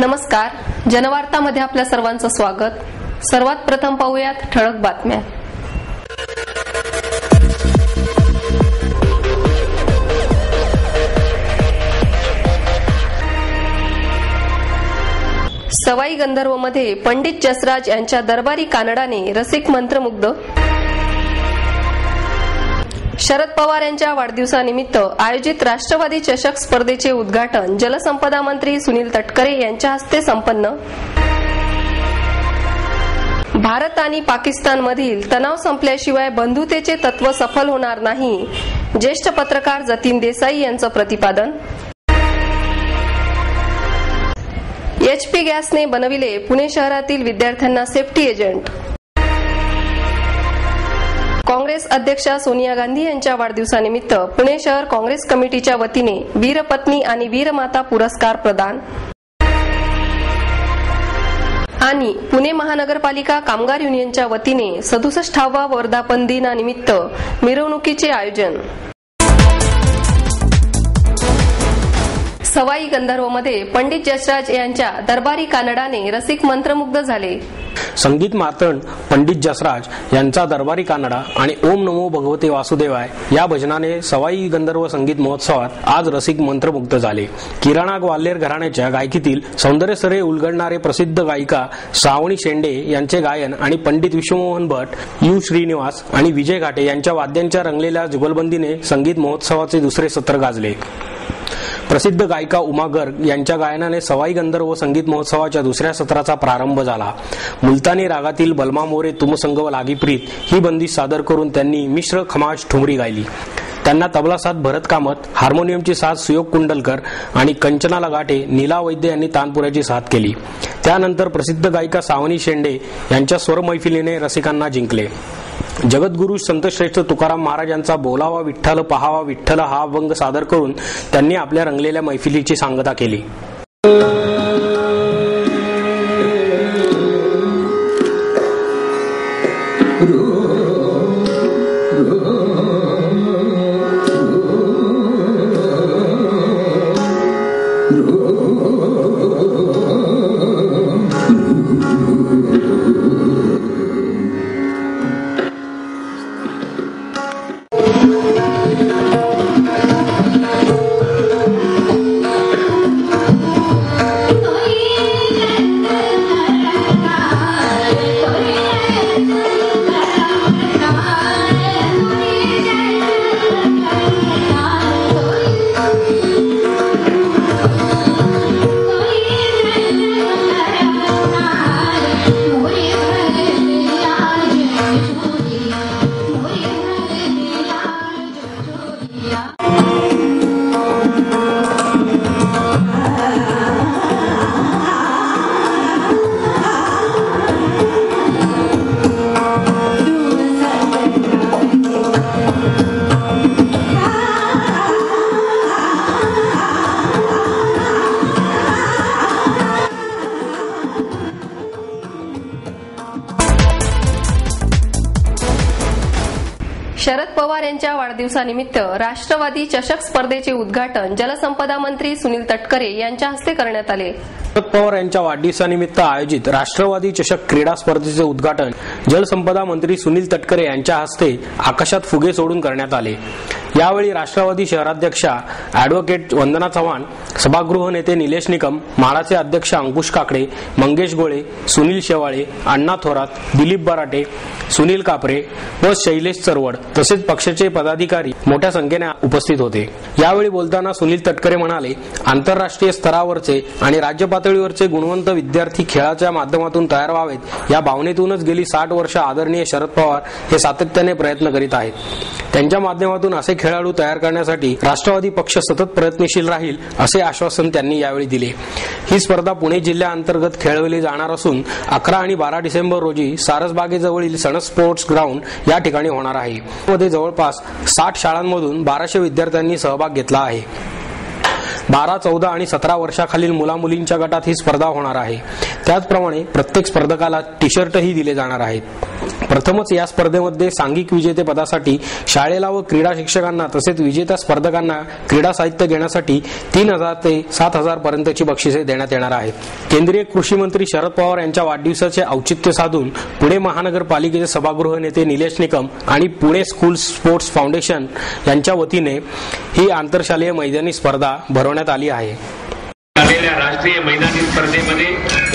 नमस्कार, जनवार्तामध्ये आपल्या सर्वांचं स्वागत. सर्वात प्रथम पाहूयात ठळक बातम्या. सवाई गंधर्वमध्ये पंडित जसराज यांच्या दरबारी कानडाने रसिक मंत्रमुग्ध. शरद पवार यांच्या वाढदिवसानिमित्त आयोजित राष्ट्रवादी चषक स्पर्धेचे उद्घाटन जलसंपदा मंत्री सुनील तटकरे यांच्या हस्ते संपन्न. भारत आणि पाकिस्तानमधील तणाव संपल्याशिवाय बंधुतेचे तत्व सफल होणार नाही, ज्येष्ठ पत्रकार जतीन देसाई यांचं प्रतिपादन. HP गॅसने बनविले पुणे शहरातील विद्यार्थ्यांना सेफ्टी एजंट. काँग्रेस अध्यक्षा सोनिया गांधी यांच्या वाढदिवसानिमित्त पुणे शहर काँग्रेस कमिटीच्या वतीने वीरपत्नी आणि वीरमाता पुरस्कार प्रदान. आणि पुणे महानगरपालिका कामगार युनियनच्या वतीने 67वा वर्धापन दिनानिमित्त मिरवणुकीचे आयोजन. सवाई गंधर्वमध्ये पंडित जसराज यांच्या दरबारी कानडाने रसिक मंत्रमुग्ध झाले. संगीत मातंड पंडित जसराज यांचा दरबारी कानडा आणि ओम नमो भगवते वासुदेवाय या भजनाने सवाई गंधर्व संगीत महोत्सवात आज रसिक मंत्रमुग्ध झाले. किराणा ग्वाल्हेर घराण्याच्या गायकीतील सौंदर्यसरे उलगडणारे प्रसिद्ध गायिका श्रावणी शेंडे यांचे गायन आणि पंडित विश्वमोहन भट, यू श्रीनिवास आणि विजय घाटे यांच्या वाद्यांच्या रंगलेल्या जुगलबंदीने संगीत महोत्सवाचे दुसरे सत्र गाजले. प्रसिद्ध गायिका उमा गर्ग यांच्या गायनाने सवाई गंधर्व संगीत महोत्सवाच्या दुसऱ्या सत्राचा प्रारंभ झाला. मुलतानी रागातील बलमा मोरे तुम संगव लागी प्रीत ही बंदी सादर करून त्यांनी मिश्र खमाज ठुमरी गायली. त्यांना तबला साथ भरत कामत, हार्मोनियमची साथ सुयोग कुंडलकर आणि कंचना लगाटे, नीला वैद्य यांनी तानपुऱ्याची साथ केली. त्यानंतर प्रसिद्ध गायिका सावनी शेंडे यांच्या स्वर मैफिलीने रसिकांना जिंकले. जगद्गुरु संतश्रेष्ठ तुकाराम महाराजांचा बोलावा विठ्ठल पहावा विठ्ठल हा अभंग सादर करून त्यांनी आपल्या रंगलेल्या मैफिलीची सांगता केली. शरद पवार यांच्या वाढदिवसानिमित्त राष्ट्रवादी चषक स्पर्धेचे उद्घाटन जलसंपदा मंत्री सुनील तटकरे यांच्या हस्ते करण्यात आले. शरद पवार यांच्या वाढदिवसानिमित्त आयोजित राष्ट्रवादी चषक क्रीडा स्पर्धेचे उद्घाटन जलसंपदा मंत्री सुनील तटकरे यांच्या हस्ते आकाशात फुगे सोडून करण्यात आले. यावेळी राष्ट्रवादी शहराध्यक्षा ॲडव्होकेट वंदना चव्हाण, सभागृह नेते निलेश निकम, म्हाडाचे अध्यक्ष अंकुश काकडे, मंगेश गोळे, सुनील शेवाळे, अण्णा थोरात, दिलीप बराटे, सुनील कापरे व शैलेश चरवड तसेच पक्षाचे पदाधिकारी मोठ्या संख्येने उपस्थित होते. यावेळी बोलताना सुनील तटकरे म्हणाले, आंतरराष्ट्रीय स्तरावरचे आणि राज्य पातळीवरचे गुणवंत विद्यार्थी खेळाच्या माध्यमातून तयार व्हावेत या भावनेतूनच गेली 60 वर्ष आदरणीय शरद पवार हे सातत्याने प्रयत्न करीत आहेत. त्यांच्या माध्यमातून असे खेळाडू तयार करण्यासाठी राष्ट्रवादी पक्ष सतत प्रयत्नशील राहील असे आश्वासन त्यांनी यावेळी दिले. ही स्पर्धा पुणे जिल्ह्याअंतर्गत खेळवली जाणार असून 11 आणि 12 डिसेंबर रोजी सारसबागेजवळील सणस स्पोर्ट्स ग्राउंड या ठिकाणी होणार आहे. मध्ये जवळपास 60 शाळांमधून 1200 विद्यार्थ्यांनी सहभाग घेतला आहे. 12, 14 आणि 17 वर्षाखालील मुलामुलींच्या गटात ही स्पर्धा होणार आहे. त्याचप्रमाणे प्रत्येक स्पर्धकाला टी शर्टही दिले जाणार आहेत. प्रथमच या स्पर्धेमध्ये सांघिक विजेतेपदासाठी शाळेला व क्रीडा शिक्षकांना तसेच विजेत्या स्पर्धकांना क्रीडा साहित्य घेण्यासाठी 3,000 ते 7,000 पर्यंतची बक्षिसे देण्यात येणार आहेत. केंद्रीय कृषी मंत्री शरद पवार यांच्या वाढदिवसाचे औचित्य साधून पुणे महानगरपालिकेचे सभागृह नेते निलेश निकम आणि पुणे स्कूल स्पोर्ट्स फाउंडेशन यांच्या वतीने ही आंतरशालेय मैदानी स्पर्धा भरवण्यात आली आहे. राष्ट्रीय मैदानी स्पर्धेमध्ये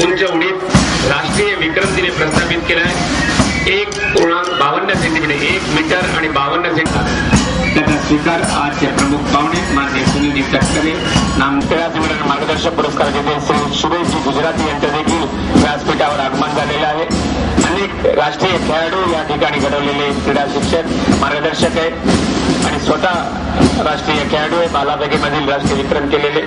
उंच उडीत राष्ट्रीय विक्रम तिने प्रस्थापित केला आहे. 1.52 सेंटीमीटर, 1 मीटर आणि 52 सेंटीमीटर. त्याचा स्वीकार आजचे प्रमुख पाहुणे माननीय सुनील तटकरे नामखेळात मार्गदर्शक पुरस्कार घेते श्री सुरेशजी गुजराती यांचं देखील व्यासपीठावर आगमन झालेलं आहे. अनेक राष्ट्रीय खेळाडू या ठिकाणी घडवलेले क्रीडा शिक्षक मार्गदर्शक आहेत आणि स्वतः राष्ट्रीय खेळाडू आहे. भालाफेकीमधील राष्ट्रीय विक्रम केलेले.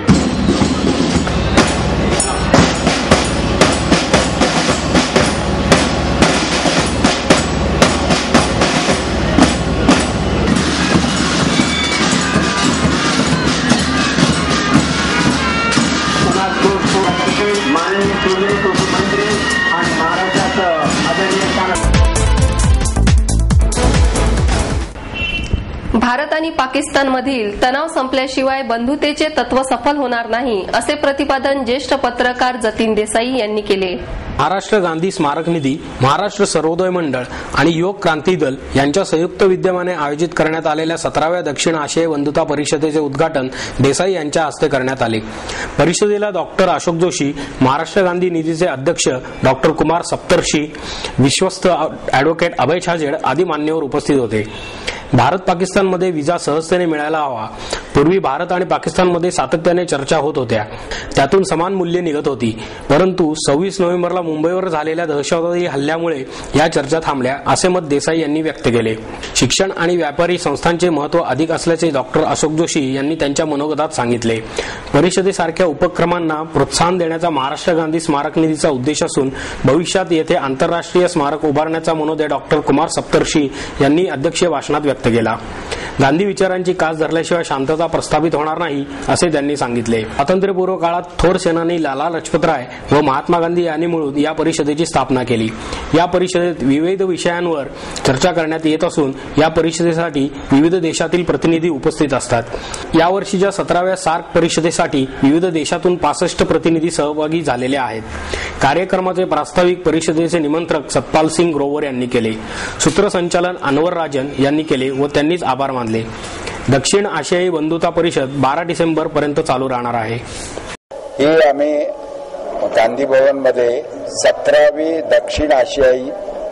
भारत आणि पाकिस्तानमधील तणाव संपल्याशिवाय बंधुतेचे तत्व सफल होणार नाही, असे प्रतिपादन ज्येष्ठ पत्रकार जतीन देसाई यांनी केले. महाराष्ट्र गांधी स्मारक निधी, महाराष्ट्र सर्वोदय मंडळ आणि योग क्रांती दल यांच्या संयुक्त विद्यमाने आयोजित करण्यात आलेल्या 17व्या दक्षिण आशियाई बंधुता परिषदेचे उद्घाटन देसाई यांच्या हस्ते करण्यात आले. परिषदेला डॉक्टर अशोक जोशी, महाराष्ट्र गांधी निधीचे अध्यक्ष डॉक्टर कुमार सप्तर्षी, विश्वस्त ॲडव्होकेट अभय छाजेड आदी मान्यवर उपस्थित होते. भारत पाकिस्तानमध्ये विजा सहजतेने मिळायला हवा. पूर्वी भारत आणि पाकिस्तानमध्ये सातत्याने चर्चा होत होत्या, त्यातून समान मूल्ये निघत होती. परंतु 26 नोव्हेंबरला मुंबईवर झालेल्या दहशतवादी हल्ल्यामुळे या चर्चा थांबल्या, असे मत देसाई यांनी व्यक्त केले. शिक्षण आणि व्यापारी संस्थांचे महत्त्व अधिक असल्याचे डॉक्टर अशोक जोशी यांनी त्यांच्या मनोगतात सांगितले. परिषदेसारख्या उपक्रमांना प्रोत्साहन देण्याचा महाराष्ट्र गांधी स्मारक निधीचा उद्देश असून भविष्यात येथे आंतरराष्ट्रीय स्मारक उभारण्याचा मनोदय डॉक्टर कुमार सप्तर्षी यांनी अध्यक्षीय भाषणात व्यक्त केला. गांधी विचारांची कास धरल्याशिवाय शांतता प्रस्थापित होणार नाही, असे त्यांनी सांगितले. स्वातंत्र्यपूर्व काळात थोर सेनानी लाला लजपतराय व महात्मा गांधी यांनी मिळून या परिषदेची स्थापना केली. या परिषदेत विविध विषयांवर चर्चा करण्यात येत असून या परिषदेसाठी विविध देशातील प्रतिनिधी उपस्थित असतात. यावर्षीच्या 17व्या सार्क परिषदेसाठी विविध देशातून 65 प्रतिनिधी सहभागी झालेले आहेत. कार्यक्रमाचे प्रास्ताविक परिषदेचे निमंत्रक सतपाल सिंग ग्रोवर यांनी केले. सूत्रसंचालन अनवर राजन यांनी केले व त्यांनीच आभार मानले. दक्षिण आशियाई बंधुता परिषद 12 डिसेंबर पर्यंत चालू राहणार आहे. ही आम्ही गांधी भवन मध्ये 17वी दक्षिण आशियाई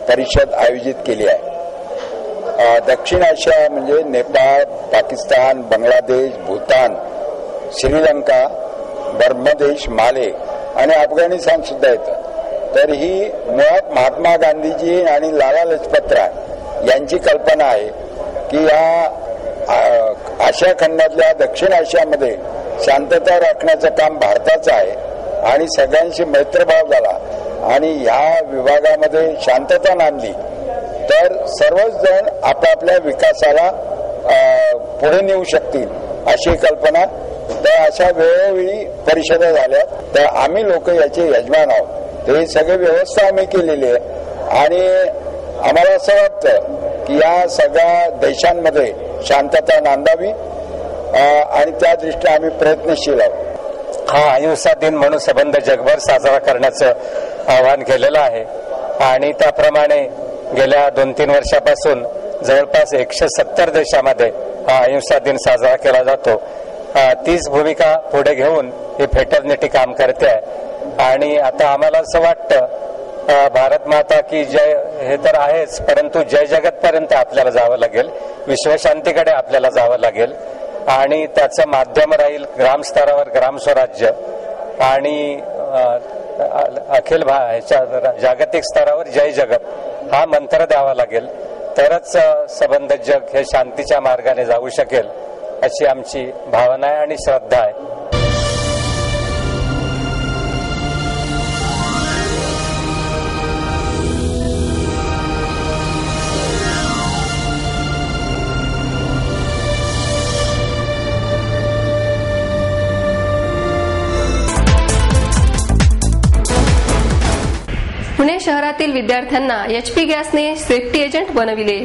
परिषद आयोजित केली आहे. दक्षिण आशिया म्हणजे नेपाळ, पाकिस्तान, बांगलादेश, भूतान, श्रीलंका, बर्मादेश, माले आणि अफगाणिस्तान सुद्धा येतं. तर ही मुळात महात्मा गांधीजी आणि लाला लजपतराय यांची कल्पना आहे की या आशिया खंडातल्या दक्षिण आशियामध्ये शांतता राखण्याचं काम भारताचं आहे आणि सगळ्यांशी मैत्रभाव झाला आणि ह्या विभागामध्ये शांतता नांदली तर सर्वच जण आपापल्या विकासाला पुढे नेऊ शकतील अशी कल्पना. तर अशा वेळोवेळी परिषदा झाल्या. तर आम्ही लोक याचे यजमान आहोत. ते सगळी व्यवस्था आम्ही केलेली आहे आणि आम्हाला असं वाटतं की या सगळ्या देशांमध्ये शांतता नांदावी आणि त्या दृष्टीने आम्ही प्रयत्नशील आहोत. हा अहिंसा दिन म्हणून संबंध जगभर साजरा करण्याचं आवाहन केलेलं आहे आणि त्याप्रमाणे गेल्या 2-3 वर्षापासून जवळपास 170 देशामध्ये हा अहिंसा दिन साजरा केला जातो. तीच भूमिका पुढे घेऊन ही फेटर्निटी काम करते आहे आणि आता आम्हाला असं वाटतं भारत माता की जय हे तर आहेच, परंतु जय जगत पर्यंत आपल्याला जावं लागेल, विश्वशांतीकडे आपल्याला जावं लागेल आणि त्याचं माध्यम राहील ग्रामस्तरावर ग्रामस्वराज्य आणि अखिल जागतिक स्तरावर जय जगत हा मंत्र द्यावा लागेल. तरच संबंध जग हे शांतीच्या मार्गाने जाऊ शकेल अशी आमची भावना आहे आणि श्रद्धा आहे. पुणे शहरातील विद्यार्थ्यांना HP गॅसने सेफ्टी एजंट बनविले.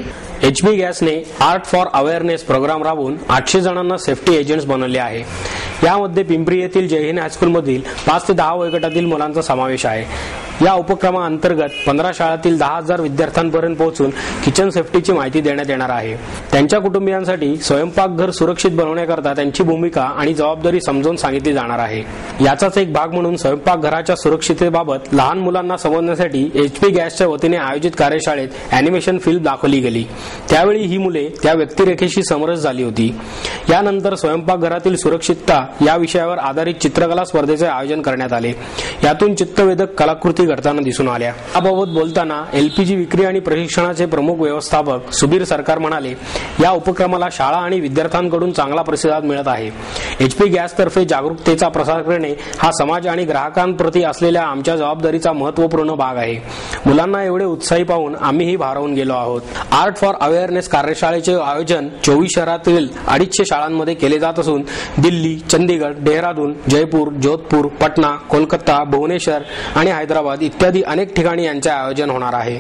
HP गॅसने आर्ट फॉर अवेअरनेस प्रोग्राम राबवून 800 जणांना सेफ्टी एजंट्स बनवले आहे. यामध्ये पिंपरी येथील जय हिंद हायस्कूलमधील 5 ते 10 वयोगटातील मुलांचा समावेश आहे. या उपक्रमाअंतर्गत 15 शाळांतील 10,000 विद्यार्थ्यांपर्यंत पोहोचून किचन सेफ्टीची माहिती देण्यात येणार आहे. त्यांच्या कुटुंबियांसाठी स्वयंपाकघर सुरक्षित बनवण्याकरता त्यांची भूमिका आणि जबाबदारी समजावून सांगितली जाणार आहे. याचाच एक भाग म्हणून स्वयंपाकघराच्या सुरक्षिततेबाबत लहान मुलांना समजण्यासाठी HP गॅसच्या वतीने आयोजित कार्यशाळेत अॅनिमेशन फिल्म दाखवली गेली. त्यावेळी ही मुले त्या व्यक्तिरेखेशी समरस झाली होती. यानंतर स्वयंपाकघरातील सुरक्षितता या विषयावर आधारित चित्रकला स्पर्धेचे आयोजन करण्यात आले. यातून चित्तवेधक कलाकृती घडताना दिसून आल्या. याबाबत बोलताना LPG विक्री आणि प्रशिक्षणाचे प्रमुख व्यवस्थापक सुबीर सरकार म्हणाले, या उपक्रमाला शाळा आणि विद्यार्थ्यांकडून चांगला प्रतिसाद मिळत आहे. HP गॅसतर्फे जागरूकतेचा प्रसार करणे हा समाज आणि ग्राहकांप्रती असलेल्या आमच्या जबाबदारीचा महत्त्वपूर्ण भाग आहे. मुलांना एवढे उत्साही पाहून आम्हीही भारावून गेलो आहोत. आर्ट फॉर अवेअरनेस कार्यशाळेचे आयोजन 24 शहरातील 250 शाळांमध्ये केले जात असून दिल्ली, चंदीगड, देहरादून, जयपूर, जोधपूर, पटना, कोलकाता, भुवनेश्वर आणि हैदराबाद इत्यादी अनेक ठिकाणी यांचे आयोजन होणार आहे.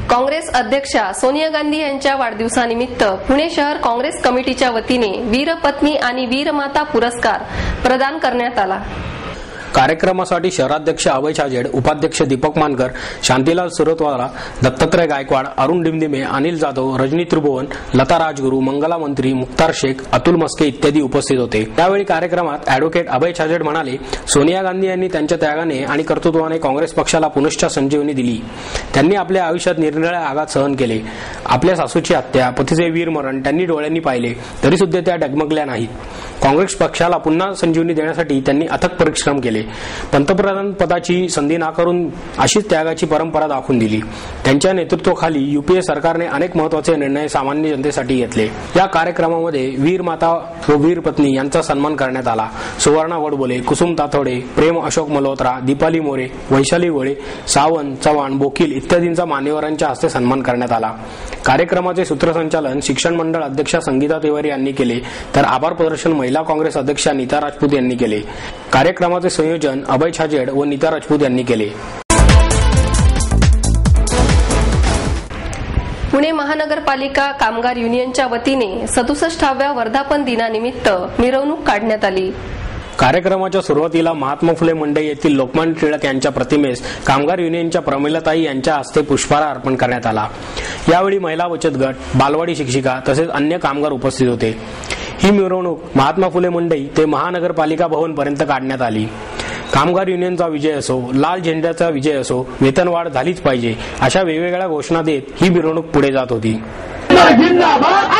काँग्रेस अध्यक्षा सोनिया गांधी यांच्या वाढदिवसानिमित्त पुणे शहर काँग्रेस कमिटीच्या वतीने वीरपत्नी आणि वीरमाता पुरस्कार प्रदान करण्यात आला. कार्यक्रमासाठी शहराध्यक्ष अभय छाजेड, उपाध्यक्ष दीपक मानकर, शांतीलाल सुरतवाला, दत्तात्रय गायकवाड, अरुण डिमडिमे, अनिल जाधव, रजनी त्रिभुवन, लता राजगुरू, मंगला मंत्री, मुख्तार शेख, अतुल मस्के इत्यादी उपस्थित होते. त्यावेळी कार्यक्रमात अॅडव्होकेट अभय छाजेड म्हणाले, सोनिया गांधी यांनी त्यांच्या त्यागाने आणि कर्तृत्वाने काँग्रेस पक्षाला पुनश्च संजीवनी दिली. त्यांनी आपल्या आयुष्यात निरनिराळे आघात सहन केले. आपल्या सासूची हत्या, पतीचे वीरमरण त्यांनी डोळ्यांनी पाहिले, तरी सुद्धा त्या डगमगल्या नाहीत. काँग्रेस पक्षाला पुन्हा संजीवनी देण्यासाठी त्यांनी अथक परिश्रम केले. पंतप्रधान पदाची संधी नाकारून अशीच त्यागाची परंपरा दाखवून दिली. त्यांच्या नेतृत्वाखाली UPA सरकारने अनेक महत्त्वाचे निर्णय सामान्य जनतेसाठी घेतले. या कार्यक्रमामध्ये वीर माता व वीर पत्नी यांचा सन्मान करण्यात आला. सुवर्णा वडबोले, कुसुम तातोडे, प्रेम अशोक मल्होत्रा, दीपाली मोरे, वैशाली गोळे, सावंत, चव्हाण, बोकील इत्यादींचा मान्यवरांच्या हस्ते सन्मान करण्यात आला. कार्यक्रमाचे सूत्रसंचालन शिक्षण मंडळ अध्यक्षा संगीता तिवारी यांनी केले, तर आभार प्रदर्शन महिला काँग्रेस अध्यक्षा नीता राजपूत यांनी केले. कार्यक्रमाचे संयोजन अभय छाजेड व नीता राजपूत यांनी केले. पुणे महानगरपालिका कामगार युनियनच्या वतीने 67व्या वर्धापन दिनानिमित्त मिरवणूक काढण्यात आली. कार्यक्रमाच्या सुरुवातीला महात्मा फुले मंडई येथील लोकमान्य टिळक यांच्या प्रतिमेस कामगार युनियनच्या प्रमिलाताई यांच्या हस्ते पुष्पहार अर्पण करण्यात आला. यावेळी महिला बचत गट, बालवाडी शिक्षिका तसेच अन्य कामगार उपस्थित होते. ही मिरवणूक महात्मा फुले मंडई ते महानगरपालिका भवन पर्यंत काढण्यात आली. कामगार युनियनचा विजय असो, लाल झेंड्याचा विजय असो, वेतनवाढ झालीच पाहिजे अशा वेगवेगळ्या घोषणा देत ही मिरवणूक पुढे जात होती. जिंदाबाद